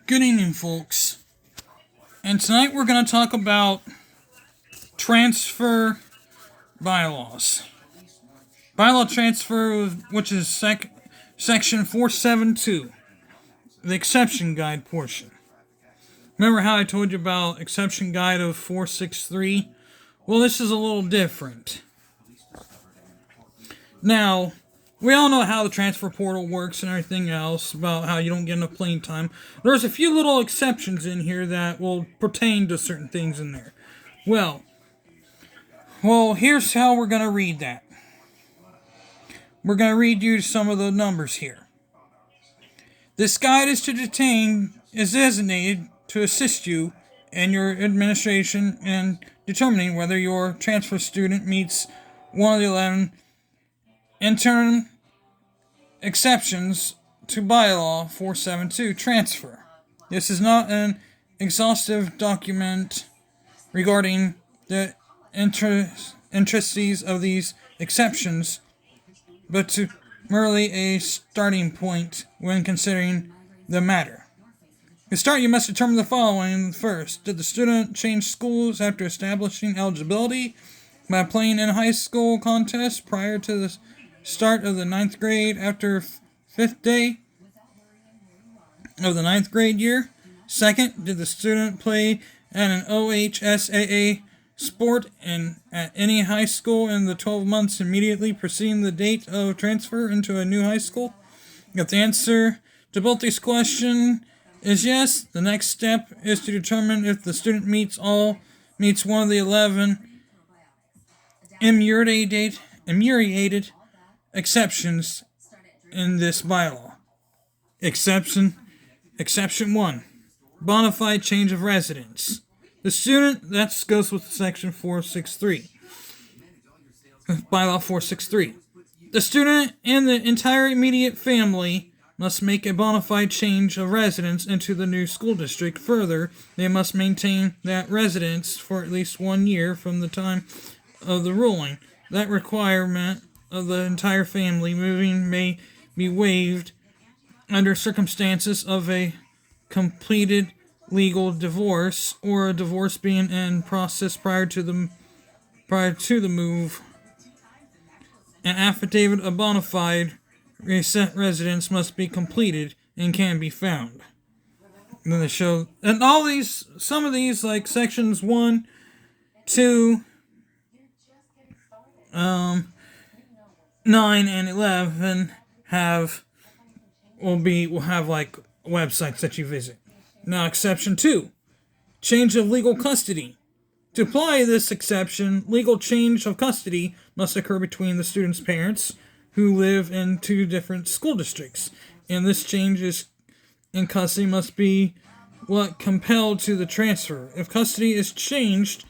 Good evening, folks. And tonight we're going to talk about transfer bylaws. Bylaw transfer, which is section 472, the exception guide portion. Remember how I told you about exception guide of 463? Well, this is a little different. Now, we all know how the transfer portal works and everything else, about how you don't get enough playing time. There's a few little exceptions in here that will pertain to certain things in there. Well, here's how we're going to read that. We're going to read you some of the numbers here. This guide is designated to assist you and your administration in determining whether your transfer student meets one of the 11 interim exceptions to Bylaw 472 transfer. This is not an exhaustive document regarding the intricacies of these exceptions, but merely a starting point when considering the matter. To start, you must determine the following. First, did the student change schools after establishing eligibility by playing in a high school contest prior to the start of the 9th grade after 5th day of the 9th grade year? Second, did the student play at an OHSAA sport at any high school in the 12 months immediately preceding the date of transfer into a new high school? If the answer to both these questions is yes, the next step is to determine if the student meets one of the 11 enumerated exceptions in this bylaw. Exception 1. Bona fide change of residence. The student, that goes with section 463. Bylaw 463. The student and the entire immediate family must make a bona fide change of residence into the new school district. Further, they must maintain that residence for at least 1 year from the time of the ruling. That requirement of the entire family moving may be waived under circumstances of a completed legal divorce or a divorce being in process prior to the move. An affidavit of bona fide residence must be completed and can be found. And then they show, and some of these, like sections 1, 2, 9 and 11 will have like websites that you visit. Now, exception 2, change of legal custody. To apply this exception, legal change of custody must occur between the student's parents who live in 2 different school districts, and this change in custody must be what compelled to the transfer. If custody is changed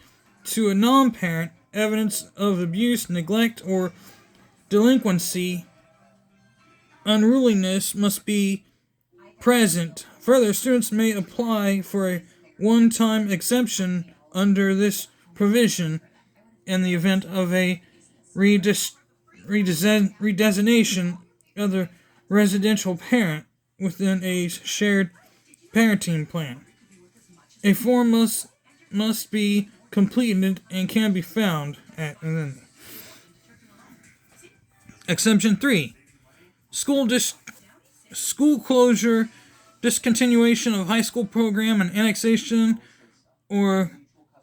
to a non-parent, evidence of abuse, neglect, or delinquency, unruliness must be present. Further, students may apply for a one-time exemption under this provision in the event of a redesignation of the residential parent within a shared parenting plan. A form must be completed and can be found at Exemption 3. School closure, discontinuation of high school program, and annexation or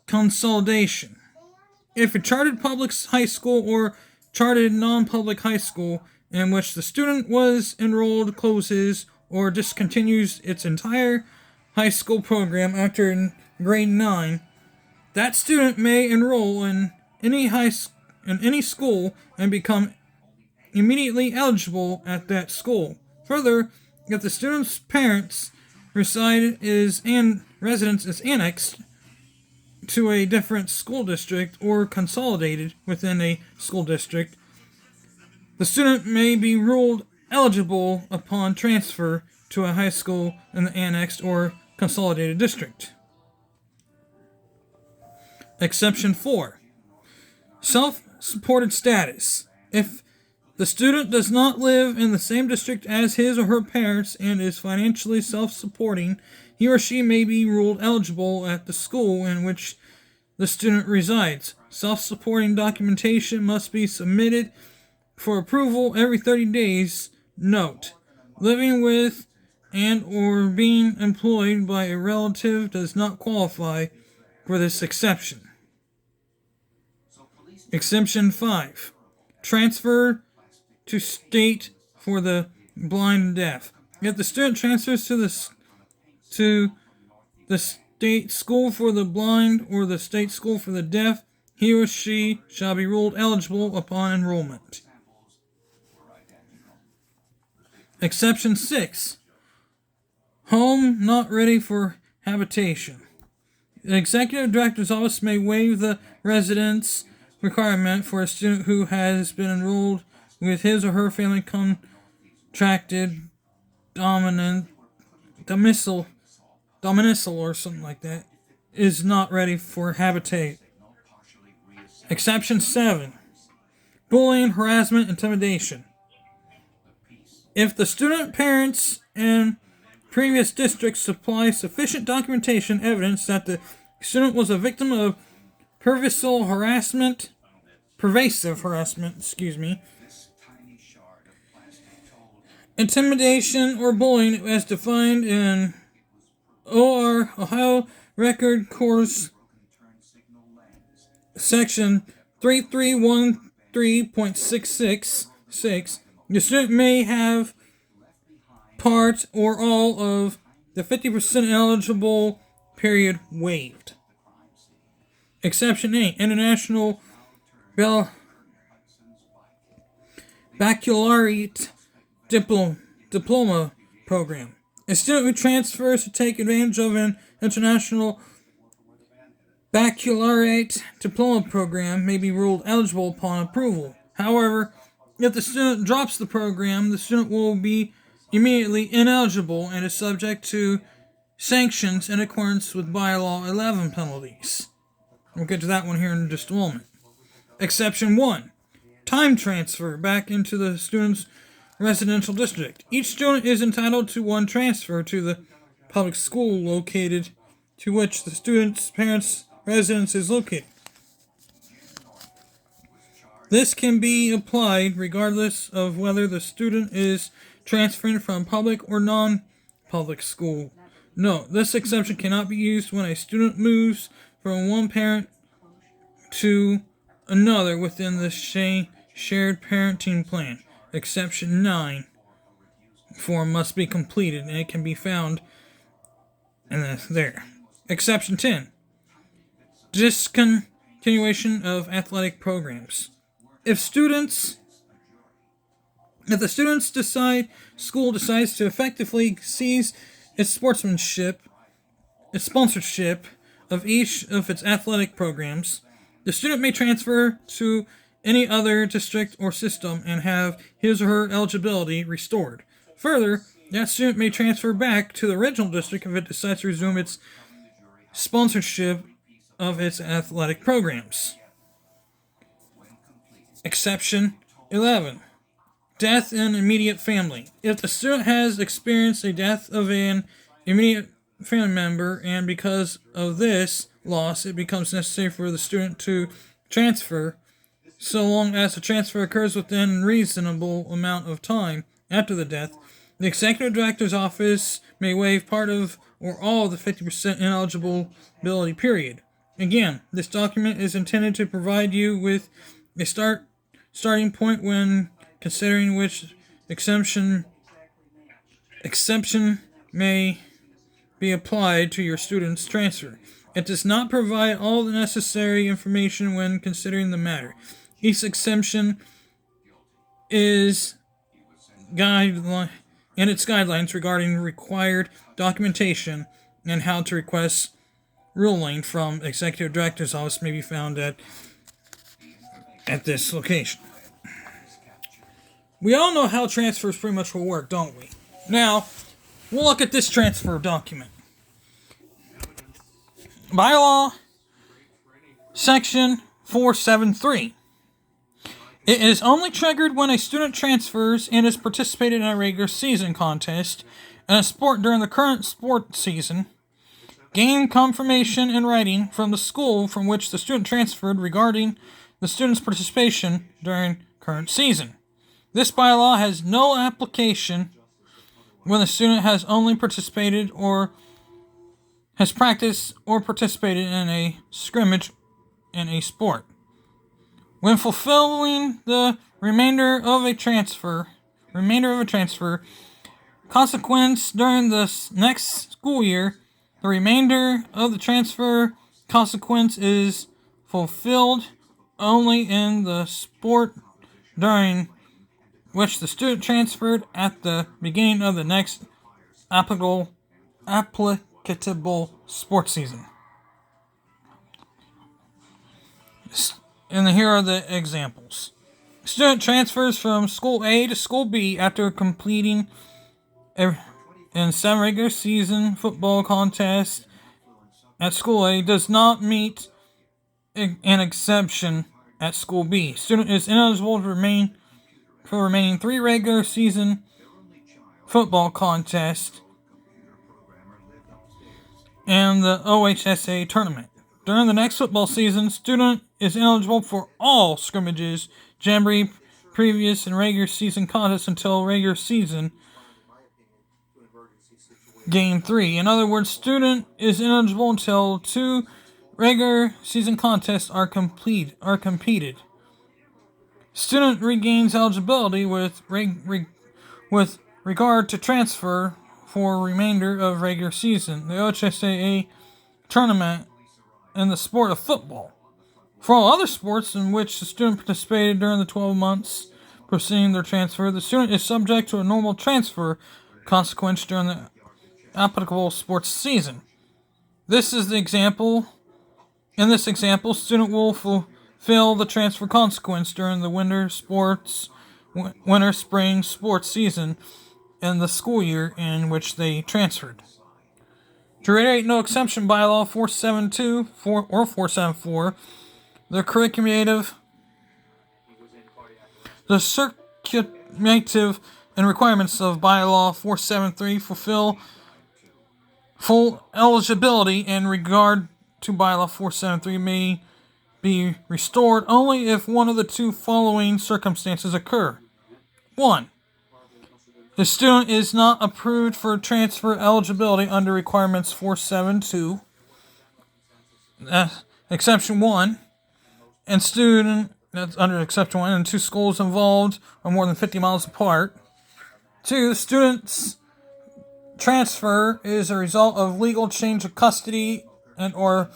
consolidation. If a chartered public high school or chartered non-public high school in which the student was enrolled closes or discontinues its entire high school program after grade 9, that student may enroll in any school and become immediately eligible at that school. Further, if the student's parents' residence is annexed to a different school district or consolidated within a school district, the student may be ruled eligible upon transfer to a high school in the annexed or consolidated district. Exception 4. Self-supported status. If The student does not live in the same district as his or her parents and is financially self-supporting. He or she may be ruled eligible at the school in which the student resides. Self-supporting documentation must be submitted for approval every 30 days. Note: living with and or being employed by a relative does not qualify for this exception. Exemption 5. Transfer to state for the blind and deaf. If the student transfers to the state school for the blind or the state school for the deaf, he or she shall be ruled eligible upon enrollment. Exception 6. Home not ready for habitation. The executive director's office may waive the residence requirement for a student who has been enrolled with his or her family contracted domicile or something like that, is not ready for habitat. Exception 7. Bullying, harassment, intimidation. If the student parents and previous districts supply sufficient documentation evidence that the student was a victim of pervasive harassment, intimidation, or bullying as defined in Ohio Record Course Section 3313.666, the student may have part or all of the 50% eligible period waived. Exception 8. International Baccalaureate Diploma Program. A student who transfers to take advantage of an international baccalaureate diploma program may be ruled eligible upon approval. However, if the student drops the program, the student will be immediately ineligible and is subject to sanctions in accordance with Bylaw 11 penalties. We'll get to that one here in just a moment. Exception 1. Time transfer back into the student's residential district. Each student is entitled to one transfer to the public school located to which the student's parents' residence is located. This can be applied regardless of whether the student is transferring from public or non-public school. No, this exception cannot be used when a student moves from one parent to another within the shared parenting plan. Exception 9 form must be completed, and it can be found in there. Exception 10. Discontinuation of athletic programs. If the school decides to effectively cease its sponsorship of each of its athletic programs, the student may transfer to any other district or system and have his or her eligibility restored. Further, that student may transfer back to the original district if it decides to resume its sponsorship of its athletic programs. Exception 11. Death in immediate family. If the student has experienced a death of an immediate family member and because of this loss it becomes necessary for the student to transfer, so long as the transfer occurs within a reasonable amount of time after the death, the executive director's office may waive part of or all of the 50% ineligibility period. Again, this document is intended to provide you with a starting point when considering which exception may be applied to your student's transfer. It does not provide all the necessary information when considering the matter. Each exemption is guidelines regarding required documentation and how to request ruling from executive director's office may be found at this location. We all know how transfers pretty much will work, don't we? Now, we'll look at this transfer document. Bylaw Section 473. It is only triggered when a student transfers and has participated in a regular season contest and a sport during the current sport season, gain confirmation in writing from the school from which the student transferred regarding the student's participation during current season. This bylaw has no application when the student has only participated or has practiced or participated in a scrimmage in a sport. When fulfilling the remainder of a transfer, consequence during the next school year, the remainder of the transfer consequence is fulfilled only in the sport during which the student transferred at the beginning of the next applicable sports season. And here are the examples. Student transfers from school A to school B after completing in 7 regular season football contests at school A does not meet an exception at school B. Student is ineligible to remaining 3 regular season football contests and the OHSA tournament. During the next football season, student is ineligible for all scrimmages, jamboree, previous, and regular season contests until regular season game 3. In other words, student is ineligible until 2 regular season contests are competed. Student regains eligibility with regard to transfer for remainder of regular season, the OHSAA tournament, in the sport of football. For all other sports in which the student participated during the 12 months preceding their transfer, the student is subject to a normal transfer consequence during the applicable sports season. This is the example. In this example, student will fulfill the transfer consequence during the winter-spring sports season in the school year in which they transferred. To reiterate, no exception bylaw 472 or 474, the circulative and requirements of bylaw 473 fulfill full eligibility in regard to bylaw 473 may be restored only if one of the 2 following circumstances occur. 1. The student is not approved for transfer eligibility under requirements 472, exception 1, and student, that's under exception 1, and 2 schools involved are more than 50 miles apart. 2. The student's transfer is a result of legal change of custody and or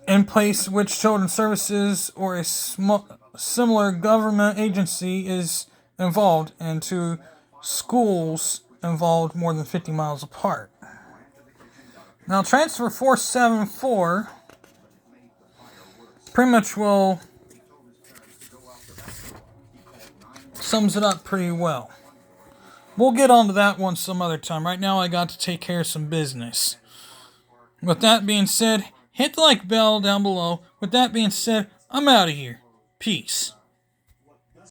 in place which Children's Services or a similar government agency is involved, and 2 schools involved more than 50 miles apart. Now, transfer 474 pretty much sums it up pretty well. We'll get onto that one some other time. Right now, I got to take care of some business. With that being said, hit the like bell down below. With that being said, I'm out of here. Peace.